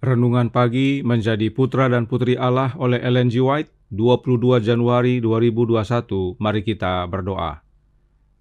Renungan Pagi Menjadi Putra dan Putri Allah oleh Ellen G. White, 22 Januari 2021. Mari kita berdoa.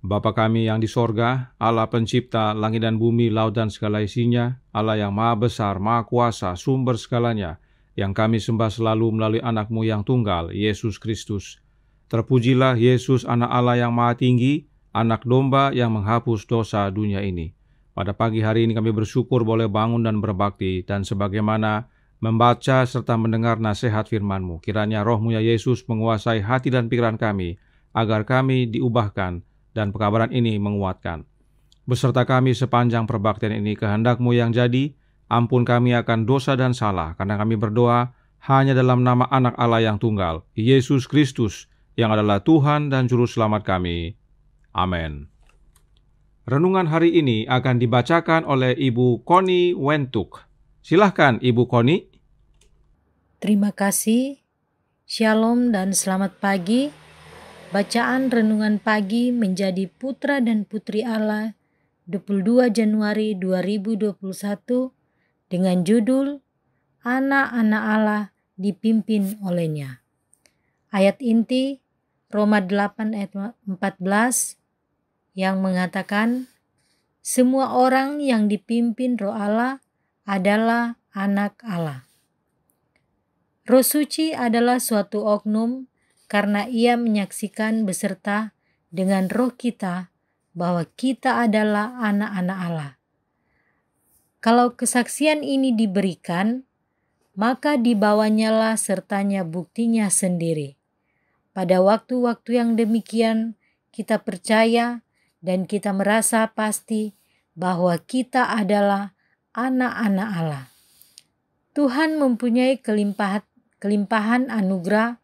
Bapa kami yang di sorga, Allah pencipta langit dan bumi, laut dan segala isinya, Allah yang maha besar, maha kuasa, sumber segalanya, yang kami sembah selalu melalui anak-Mu yang tunggal, Yesus Kristus. Terpujilah Yesus, anak Allah yang maha tinggi, anak domba yang menghapus dosa dunia ini. Pada pagi hari ini kami bersyukur boleh bangun dan berbakti, dan sebagaimana membaca serta mendengar nasihat firman-Mu, kiranya Roh-Mu ya Yesus menguasai hati dan pikiran kami, agar kami diubahkan dan pekabaran ini menguatkan. Beserta kami sepanjang perbaktian ini, kehendak-Mu yang jadi, ampun kami akan dosa dan salah, karena kami berdoa hanya dalam nama anak Allah yang tunggal, Yesus Kristus, yang adalah Tuhan dan Juru Selamat kami. Amin. Renungan hari ini akan dibacakan oleh Ibu Connie Wentuk. Silahkan Ibu Connie. Terima kasih. Shalom dan selamat pagi. Bacaan renungan pagi menjadi putra dan putri Allah 22 Januari 2021 dengan judul Anak-anak Allah dipimpin olehnya. Ayat inti Roma 8 ayat 14 yang mengatakan, semua orang yang dipimpin Roh Allah adalah anak Allah. Roh Suci adalah suatu oknum karena ia menyaksikan beserta dengan roh kita bahwa kita adalah anak-anak Allah. Kalau kesaksian ini diberikan, maka dibawanyalah sertanya buktinya sendiri. Pada waktu-waktu yang demikian, kita percaya dan kita merasa pasti bahwa kita adalah anak-anak Allah. Tuhan mempunyai kelimpahan anugerah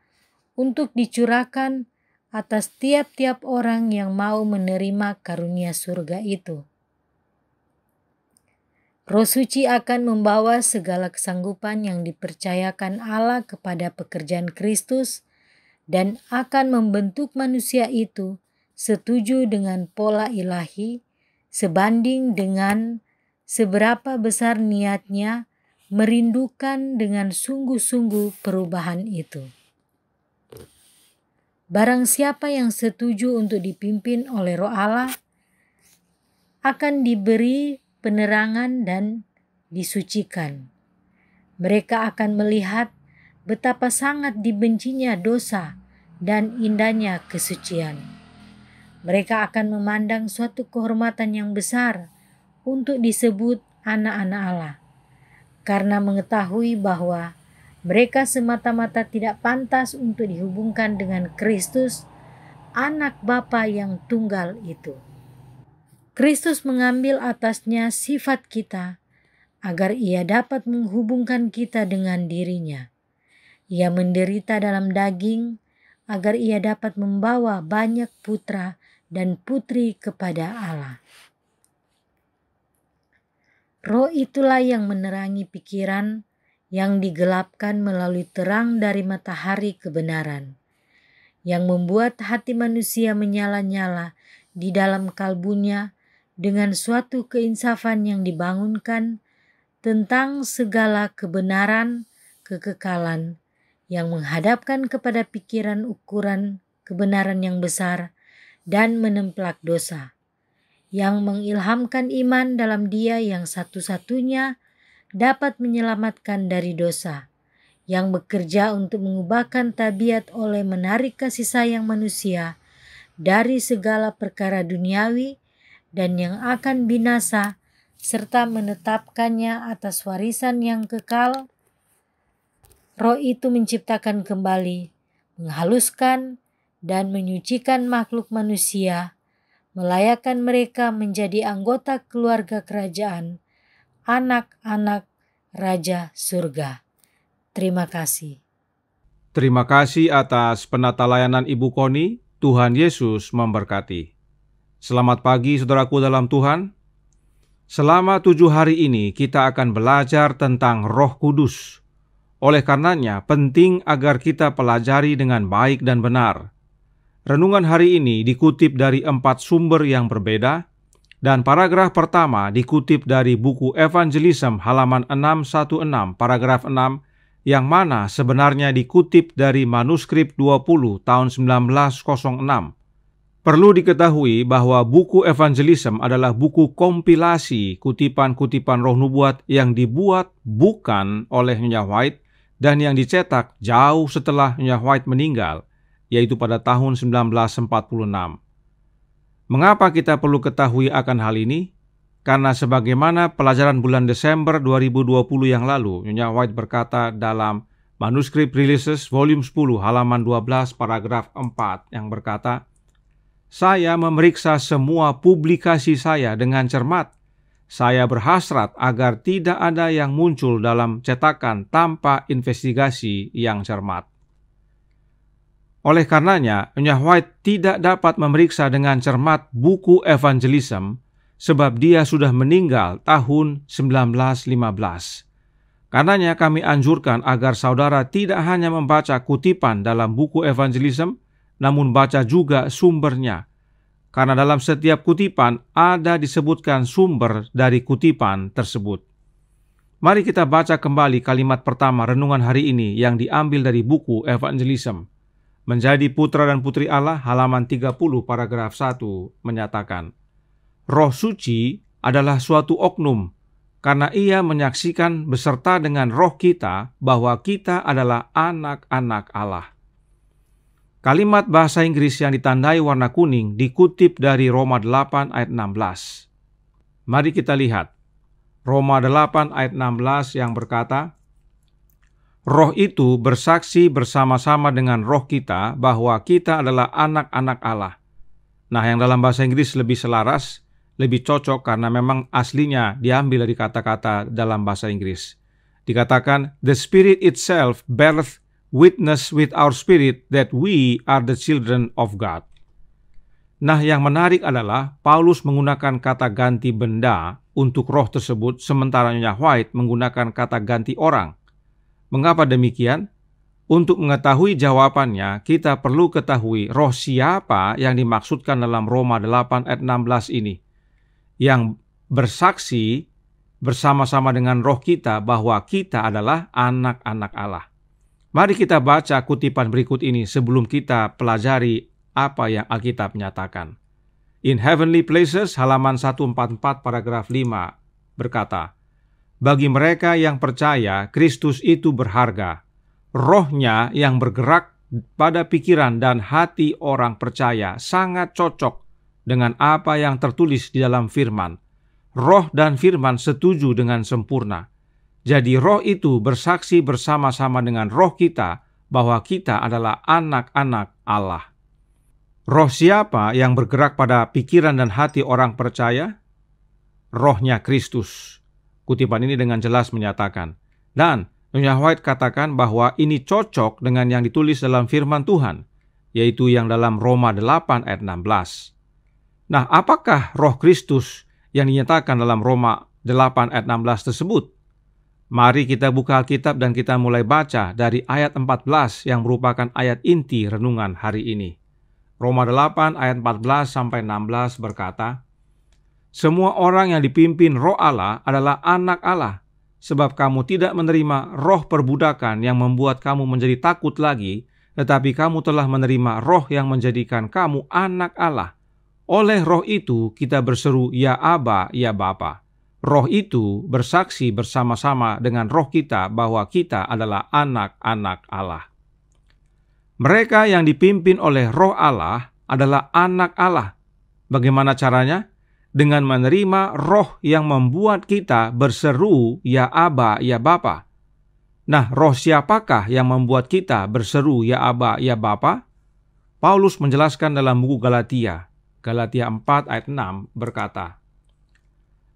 untuk dicurahkan atas tiap-tiap orang yang mau menerima karunia surga itu. Roh Suci akan membawa segala kesanggupan yang dipercayakan Allah kepada pekerjaan Kristus dan akan membentuk manusia itu setuju dengan pola ilahi, sebanding dengan seberapa besar niatnya merindukan dengan sungguh-sungguh perubahan itu. Barang siapa yang setuju untuk dipimpin oleh Roh Allah akan diberi penerangan dan disucikan. Mereka akan melihat betapa sangat dibencinya dosa dan indahnya kesucian. Mereka akan memandang suatu kehormatan yang besar untuk disebut anak-anak Allah, karena mengetahui bahwa mereka semata-mata tidak pantas untuk dihubungkan dengan Kristus, anak Bapa yang tunggal itu. Kristus mengambil atasnya sifat kita, agar ia dapat menghubungkan kita dengan dirinya. Ia menderita dalam daging, agar ia dapat membawa banyak putra dan putri kepada Allah. Roh itulah yang menerangi pikiran yang digelapkan melalui terang dari matahari kebenaran, yang membuat hati manusia menyala-nyala di dalam kalbunya dengan suatu keinsafan yang dibangunkan tentang segala kebenaran kekekalan, yang menghadapkan kepada pikiran ukuran kebenaran yang besar dan menemplak dosa, yang mengilhamkan iman dalam Dia yang satu-satunya dapat menyelamatkan dari dosa, yang bekerja untuk mengubahkan tabiat oleh menarik kasih sayang manusia dari segala perkara duniawi dan yang akan binasa, serta menetapkannya atas warisan yang kekal. Roh itu menciptakan kembali, menghaluskan dan menyucikan makhluk manusia, melayakkan mereka menjadi anggota keluarga kerajaan, anak-anak Raja Surga. Terima kasih. Terima kasih atas penata layanan Ibu Connie. Tuhan Yesus memberkati. Selamat pagi saudaraku dalam Tuhan. Selama 7 hari ini kita akan belajar tentang Roh Kudus. Oleh karenanya penting agar kita pelajari dengan baik dan benar. Renungan hari ini dikutip dari 4 sumber yang berbeda, Dan paragraf pertama dikutip dari buku Evangelism halaman 616, paragraf 6, yang mana sebenarnya dikutip dari manuskrip 20 tahun 1906. Perlu diketahui bahwa buku Evangelism adalah buku kompilasi kutipan-kutipan roh nubuat yang dibuat bukan oleh Nyonya White dan yang dicetak jauh setelah Nyonya White meninggal, yaitu pada tahun 1946. Mengapa kita perlu ketahui akan hal ini? Karena sebagaimana pelajaran bulan Desember 2020 yang lalu, Nyonya White berkata dalam Manuscript Releases volume 10 halaman 12 paragraf 4 yang berkata, "Saya memeriksa semua publikasi saya dengan cermat. Saya berhasrat agar tidak ada yang muncul dalam cetakan tanpa investigasi yang cermat." Oleh karenanya, Nyonya White tidak dapat memeriksa dengan cermat buku Evangelism sebab dia sudah meninggal tahun 1915. Karenanya kami anjurkan agar saudara tidak hanya membaca kutipan dalam buku Evangelism, namun baca juga sumbernya. Karena dalam setiap kutipan ada disebutkan sumber dari kutipan tersebut. Mari kita baca kembali kalimat pertama renungan hari ini yang diambil dari buku Evangelism. Menjadi putra dan putri Allah halaman 30 paragraf 1 menyatakan, "Roh Suci adalah suatu oknum, karena ia menyaksikan beserta dengan roh kita bahwa kita adalah anak-anak Allah." Kalimat bahasa Inggris yang ditandai warna kuning dikutip dari Roma 8 ayat 16. Mari kita lihat. Roma 8 ayat 16 yang berkata, "Roh itu bersaksi bersama-sama dengan roh kita bahwa kita adalah anak-anak Allah." Nah, yang dalam bahasa Inggris lebih selaras, lebih cocok karena memang aslinya diambil dari kata-kata dalam bahasa Inggris. Dikatakan, "The Spirit itself beareth witness with our spirit that we are the children of God." Nah, yang menarik adalah Paulus menggunakan kata ganti benda untuk roh tersebut, sementara Nyonya White menggunakan kata ganti orang. Mengapa demikian? Untuk mengetahui jawabannya, kita perlu ketahui roh siapa yang dimaksudkan dalam Roma 8 ayat 16 ini, yang bersaksi bersama-sama dengan roh kita bahwa kita adalah anak-anak Allah. Mari kita baca kutipan berikut ini sebelum kita pelajari apa yang Alkitab nyatakan. In Heavenly Places halaman 144 paragraf 5 berkata, "Bagi mereka yang percaya, Kristus itu berharga. Rohnya yang bergerak pada pikiran dan hati orang percaya sangat cocok dengan apa yang tertulis di dalam firman. Roh dan firman setuju dengan sempurna. Jadi roh itu bersaksi bersama-sama dengan roh kita bahwa kita adalah anak-anak Allah." Roh siapa yang bergerak pada pikiran dan hati orang percaya? Rohnya Kristus. Kutipan ini dengan jelas menyatakan. Dan Nyonya White katakan bahwa ini cocok dengan yang ditulis dalam firman Tuhan, yaitu yang dalam Roma 8 ayat 16. Nah, apakah roh Kristus yang dinyatakan dalam Roma 8 ayat 16 tersebut? Mari kita buka Alkitab dan kita mulai baca dari ayat 14 yang merupakan ayat inti renungan hari ini. Roma 8 ayat 14 sampai 16 berkata, "Semua orang yang dipimpin roh Allah adalah anak Allah, sebab kamu tidak menerima roh perbudakan yang membuat kamu menjadi takut lagi, tetapi kamu telah menerima roh yang menjadikan kamu anak Allah. Oleh roh itu kita berseru, ya Aba, ya Bapa. Roh itu bersaksi bersama-sama dengan roh kita bahwa kita adalah anak-anak Allah." Mereka yang dipimpin oleh roh Allah adalah anak Allah. Bagaimana caranya? Dengan menerima roh yang membuat kita berseru, ya Aba, ya Bapa. Nah, roh siapakah yang membuat kita berseru, ya Aba, ya Bapa? Paulus menjelaskan dalam buku Galatia 4 ayat 6 berkata,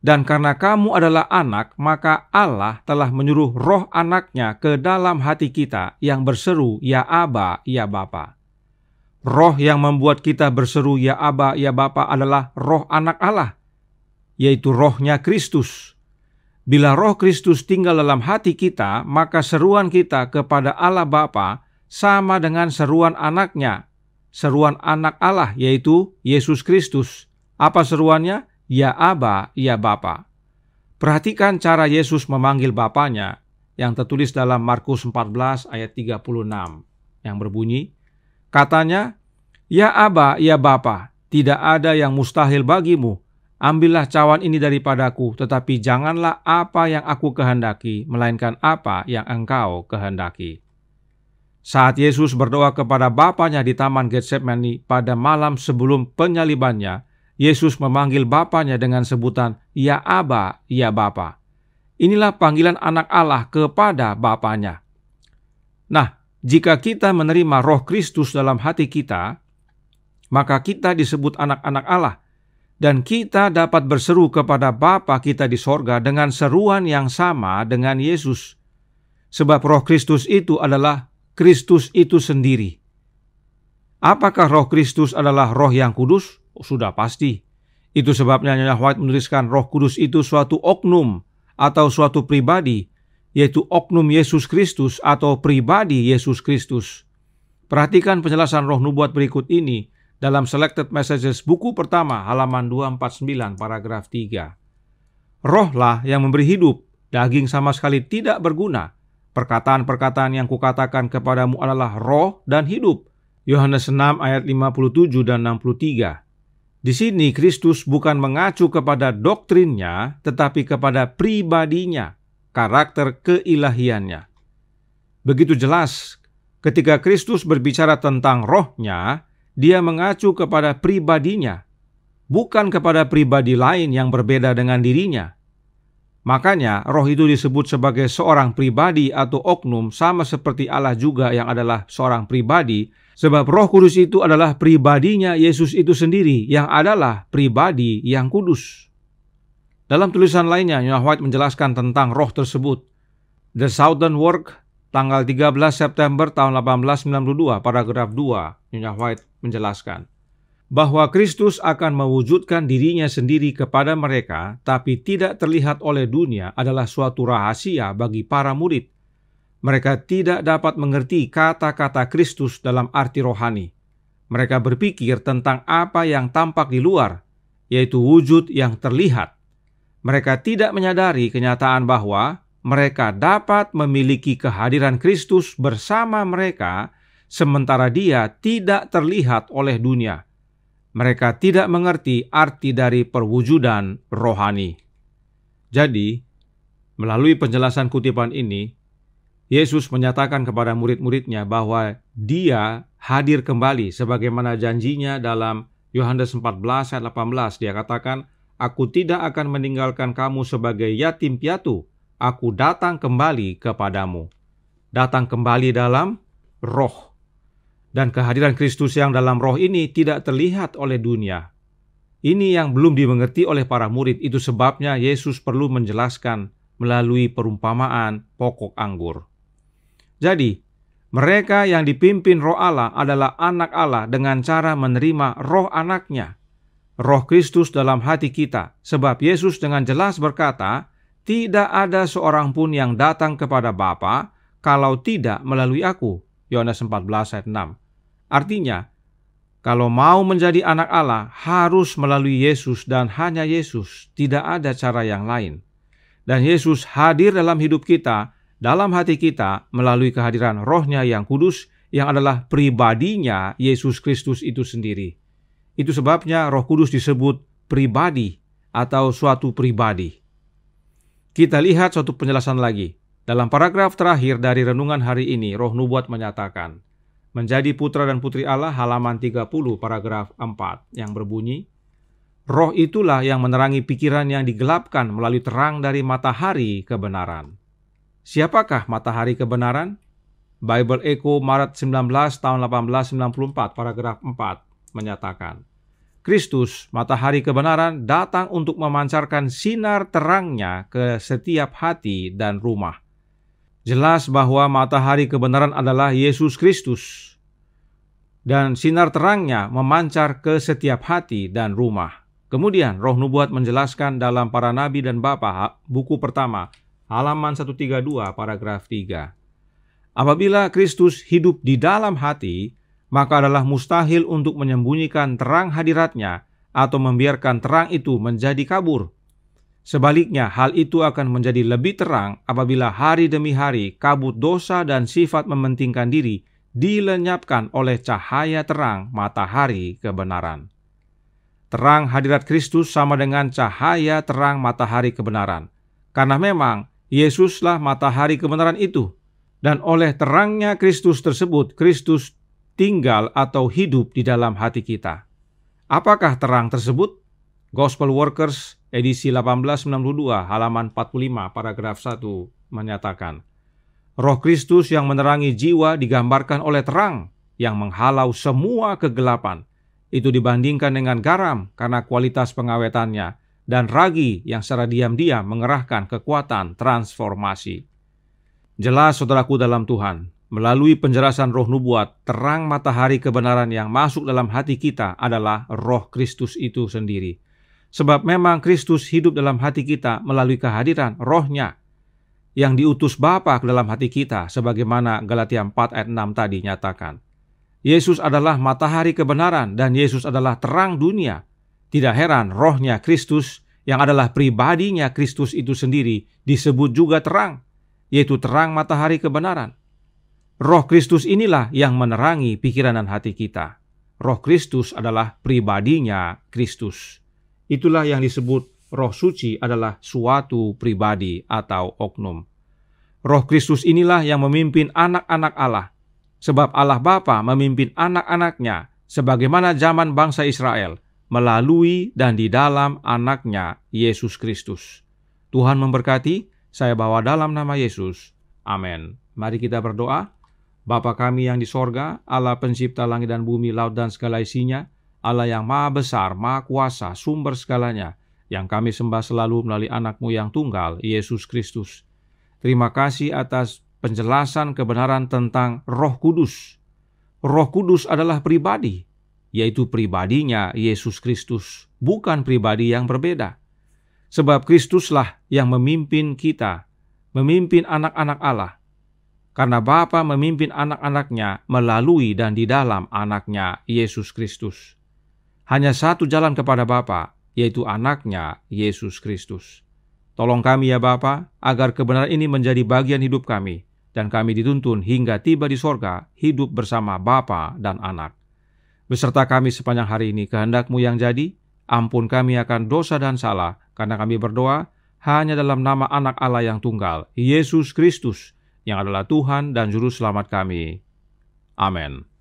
"Dan karena kamu adalah anak, maka Allah telah menyuruh roh anaknya ke dalam hati kita yang berseru, ya Aba, ya Bapa." Roh yang membuat kita berseru, ya Aba, ya Bapa adalah roh anak Allah, yaitu rohnya Kristus. Bila roh Kristus tinggal dalam hati kita, maka seruan kita kepada Allah Bapa sama dengan seruan anaknya, seruan anak Allah, yaitu Yesus Kristus. Apa seruannya? ya Aba, ya Bapa. Perhatikan cara Yesus memanggil Bapanya yang tertulis dalam Markus 14 ayat 36 yang berbunyi, katanya, ya Aba, ya Bapa, tidak ada yang mustahil bagimu. Ambillah cawan ini daripadaku, tetapi janganlah apa yang aku kehendaki, melainkan apa yang engkau kehendaki. Saat Yesus berdoa kepada Bapanya di Taman Getsemani pada malam sebelum penyalibannya, Yesus memanggil Bapanya dengan sebutan, ya Aba, ya Bapa. Inilah panggilan anak Allah kepada Bapanya. Nah, jika kita menerima Roh Kristus dalam hati kita, maka kita disebut anak-anak Allah, dan kita dapat berseru kepada Bapa kita di sorga dengan seruan yang sama dengan Yesus. Sebab Roh Kristus itu adalah Kristus itu sendiri. Apakah Roh Kristus adalah Roh yang kudus? Sudah pasti. Itu sebabnya Nyonya White menuliskan Roh Kudus itu suatu oknum atau suatu pribadi, yaitu oknum Yesus Kristus atau pribadi Yesus Kristus. Perhatikan penjelasan roh nubuat berikut ini dalam Selected Messages buku pertama halaman 249 paragraf 3. Rohlah yang memberi hidup, daging sama sekali tidak berguna. Perkataan-perkataan yang kukatakan kepadamu adalah roh dan hidup. Yohanes 6 ayat 57 dan 63. Di sini Kristus bukan mengacu kepada doktrinnya, tetapi kepada pribadinya, karakter keilahiannya. Begitu jelas, ketika Kristus berbicara tentang rohnya, dia mengacu kepada pribadinya, bukan kepada pribadi lain yang berbeda dengan dirinya. Makanya roh itu disebut sebagai seorang pribadi atau oknum, sama seperti Allah juga yang adalah seorang pribadi, sebab Roh Kudus itu adalah pribadinya Yesus itu sendiri yang adalah pribadi yang kudus. Dalam tulisan lainnya, Nyonya White menjelaskan tentang roh tersebut. The Southern Work, tanggal 13 September tahun 1892, paragraf 2, Nyonya White menjelaskan bahwa Kristus akan mewujudkan dirinya sendiri kepada mereka, tapi tidak terlihat oleh dunia adalah suatu rahasia bagi para murid. Mereka tidak dapat mengerti kata-kata Kristus dalam arti rohani. Mereka berpikir tentang apa yang tampak di luar, yaitu wujud yang terlihat. Mereka tidak menyadari kenyataan bahwa mereka dapat memiliki kehadiran Kristus bersama mereka, sementara Dia tidak terlihat oleh dunia. Mereka tidak mengerti arti dari perwujudan rohani. Jadi, melalui penjelasan kutipan ini, Yesus menyatakan kepada murid-muridnya bahwa Dia hadir kembali sebagaimana janjinya dalam Yohanes 14 ayat 18. Dia katakan, aku tidak akan meninggalkan kamu sebagai yatim piatu. Aku datang kembali kepadamu. Datang kembali dalam roh. Dan kehadiran Kristus yang dalam roh ini tidak terlihat oleh dunia. Ini yang belum dimengerti oleh para murid. Itu sebabnya Yesus perlu menjelaskan melalui perumpamaan pokok anggur. Jadi, mereka yang dipimpin roh Allah adalah anak Allah dengan cara menerima roh anaknya, roh Kristus dalam hati kita. Sebab Yesus dengan jelas berkata, tidak ada seorang pun yang datang kepada Bapa kalau tidak melalui aku. Yohanes 14 ayat 6. Artinya, kalau mau menjadi anak Allah harus melalui Yesus dan hanya Yesus, tidak ada cara yang lain. Dan Yesus hadir dalam hidup kita, dalam hati kita melalui kehadiran rohnya yang kudus, yang adalah pribadinya Yesus Kristus itu sendiri. Itu sebabnya Roh Kudus disebut pribadi atau suatu pribadi. Kita lihat suatu penjelasan lagi. Dalam paragraf terakhir dari renungan hari ini, Roh Nubuat menyatakan, menjadi putra dan putri Allah, halaman 30 paragraf 4 yang berbunyi, roh itulah yang menerangi pikiran yang digelapkan melalui terang dari matahari kebenaran. Siapakah matahari kebenaran? Bible Echo Maret 19 tahun 1894 paragraf 4 menyatakan, Kristus, matahari kebenaran, datang untuk memancarkan sinar terangnya ke setiap hati dan rumah. Jelas bahwa matahari kebenaran adalah Yesus Kristus. Dan sinar terangnya memancar ke setiap hati dan rumah. Kemudian Roh Nubuat menjelaskan dalam Para Nabi dan Bapa, buku pertama, halaman 132, paragraf 3. Apabila Kristus hidup di dalam hati, maka adalah mustahil untuk menyembunyikan terang hadiratnya atau membiarkan terang itu menjadi kabur. Sebaliknya, hal itu akan menjadi lebih terang apabila hari demi hari kabut dosa dan sifat mementingkan diri dilenyapkan oleh cahaya terang matahari kebenaran. Terang hadirat Kristus sama dengan cahaya terang matahari kebenaran, karena memang Yesuslah matahari kebenaran itu, dan oleh terangnya Kristus tersebut, Kristus tinggal atau hidup di dalam hati kita. Apakah terang tersebut? Gospel Workers edisi 1892 halaman 45 paragraf 1 menyatakan, Roh Kristus yang menerangi jiwa digambarkan oleh terang yang menghalau semua kegelapan. Itu dibandingkan dengan garam karena kualitas pengawetannya, dan ragi yang secara diam-diam mengerahkan kekuatan transformasi. Jelas saudaraku dalam Tuhan, melalui penjelasan roh nubuat, terang matahari kebenaran yang masuk dalam hati kita adalah Roh Kristus itu sendiri. Sebab memang Kristus hidup dalam hati kita melalui kehadiran Roh-Nya yang diutus Bapa ke dalam hati kita, sebagaimana Galatia 4 ayat 6 tadi nyatakan. Yesus adalah matahari kebenaran dan Yesus adalah terang dunia. Tidak heran Roh-Nya Kristus yang adalah pribadinya Kristus itu sendiri disebut juga terang, yaitu terang matahari kebenaran. Roh Kristus inilah yang menerangi pikiran dan hati kita. Roh Kristus adalah pribadinya Kristus. Itulah yang disebut Roh Suci adalah suatu pribadi atau oknum. Roh Kristus inilah yang memimpin anak-anak Allah, sebab Allah Bapa memimpin anak-anaknya sebagaimana zaman bangsa Israel, melalui dan di dalam anaknya Yesus Kristus. Tuhan memberkati, saya bawa dalam nama Yesus. Amin. Mari kita berdoa. Bapa kami yang di sorga, Allah pencipta langit dan bumi, laut dan segala isinya, Allah yang maha besar, maha kuasa, sumber segalanya, yang kami sembah selalu melalui anak-Mu yang tunggal, Yesus Kristus. Terima kasih atas penjelasan kebenaran tentang Roh Kudus. Roh Kudus adalah pribadi, yaitu pribadinya Yesus Kristus, bukan pribadi yang berbeda. Sebab Kristuslah yang memimpin kita, memimpin anak-anak Allah. Karena Bapa memimpin anak-anaknya melalui dan di dalam anaknya Yesus Kristus. Hanya satu jalan kepada Bapa, yaitu anaknya Yesus Kristus. Tolong kami ya Bapa, agar kebenaran ini menjadi bagian hidup kami, dan kami dituntun hingga tiba di sorga, hidup bersama Bapa dan Anak. Beserta kami sepanjang hari ini, kehendak-Mu yang jadi, ampun kami akan dosa dan salah, karena kami berdoa hanya dalam nama Anak Allah yang tunggal, Yesus Kristus, yang adalah Tuhan dan Juru Selamat kami. Amin.